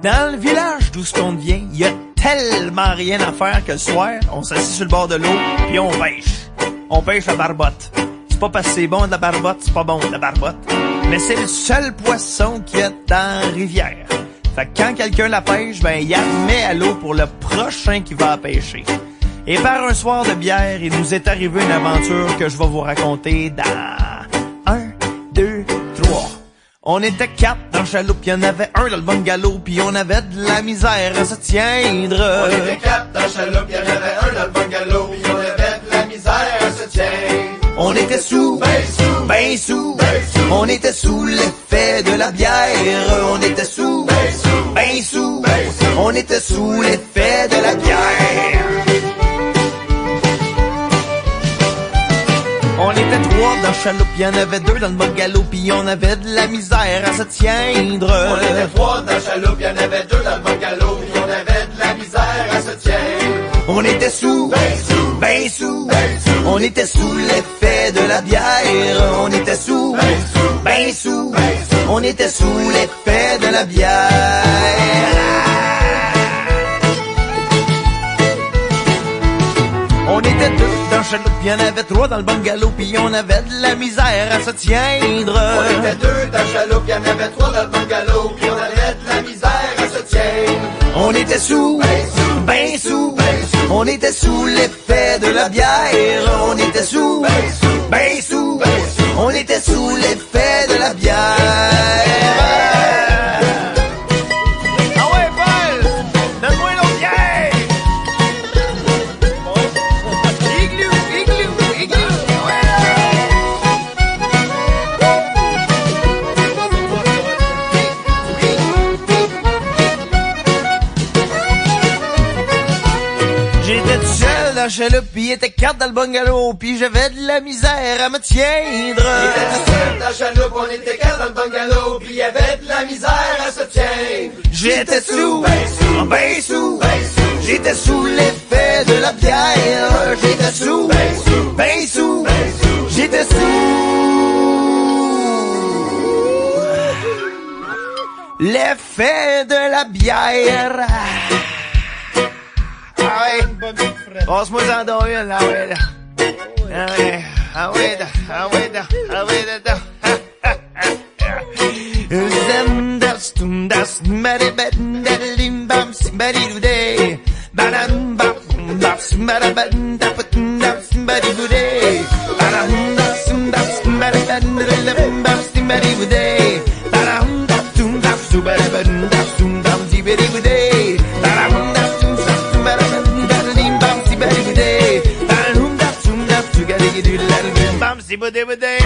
Dans le village d'où ce qu'on vient, il y a tellement rien à faire que le soir, on s'assit sur le bord de l'eau puis on pêche. On pêche la barbotte. C'est pas parce que c'est bon de la barbotte, c'est pas bon de la barbotte. Mais c'est le seul poisson qu'il y a dans la rivière. Fait que quand quelqu'un la pêche, ben il la met à l'eau pour le prochain qui va la pêcher. Et par un soir de bière, il nous est arrivé une aventure que je vais vous raconter dans 1, 2, 3. On était 4 dans le chaloupe, y'en avait un dans le bungalow, puis on avait de la misère à se tiendre. On était 4 dans le chaloupe, y'en avait un dans le bungalow, puis on avait de la misère à se tiendre. On était sous, ben sous, on était sous l'effet de la bière. On était sous, ben sous, on était sous l'effet de la bière. On était 3 dans le chaloupe, y'en avait 2 dans le bungalow, puis on avait de la misère à se tiendre. On était 3 dans le chaloupe, y'en avait 2 dans le bungalow, puis on avait de la misère à se tiendre. On était sous, ben sous, on était sous l'effet de la bière. On était sous, ben sous, on était sous l'effet de la bière. On était 2 dans le chaloupe, y'en avait 3 dans le bungalow, puis on avait de la misère à se tiendre. On était 2 dans le chaloupe, y'en avait 3 dans le bungalow, puis on avait de la misère à se tiendre. On était sous, ben sous, on était sous l'effet de la bière. On était sous, ben sous, on était sous l'effet de la bière. Ah ouais, Paul, donne-moi l'autre bière. Igloo, igloo, igloo, J'étais tout seul dans le chaloupe, pis il était 4 dans le bungalow, pis j'avais de la misère à me tiendre. On était tout seul dans le chaloupe, on était 4 dans le bungalow, puis y avait de la misère à se tiendre. J'étais sous, ben sous, j'étais sous l'effet de la bière. J'étais sous, ben sous, j'étais sous l'effet de la bière. Ah ouais, passe-moi en dos une, là, ouais, là. Ah ouais, ah ouais, ah ouais, ah ouais, ah Zem das tum das bari ben dalim bam simbari today. Badam bam bam simbara ben dapatum dam simbari today. Badam das bari ben dalim bam simbari today. Badam tum das subari ben tum dam simbari today. Badam tum subari ben dalim bam simbari today. Badam tum das sugari du dalim bam simbari today.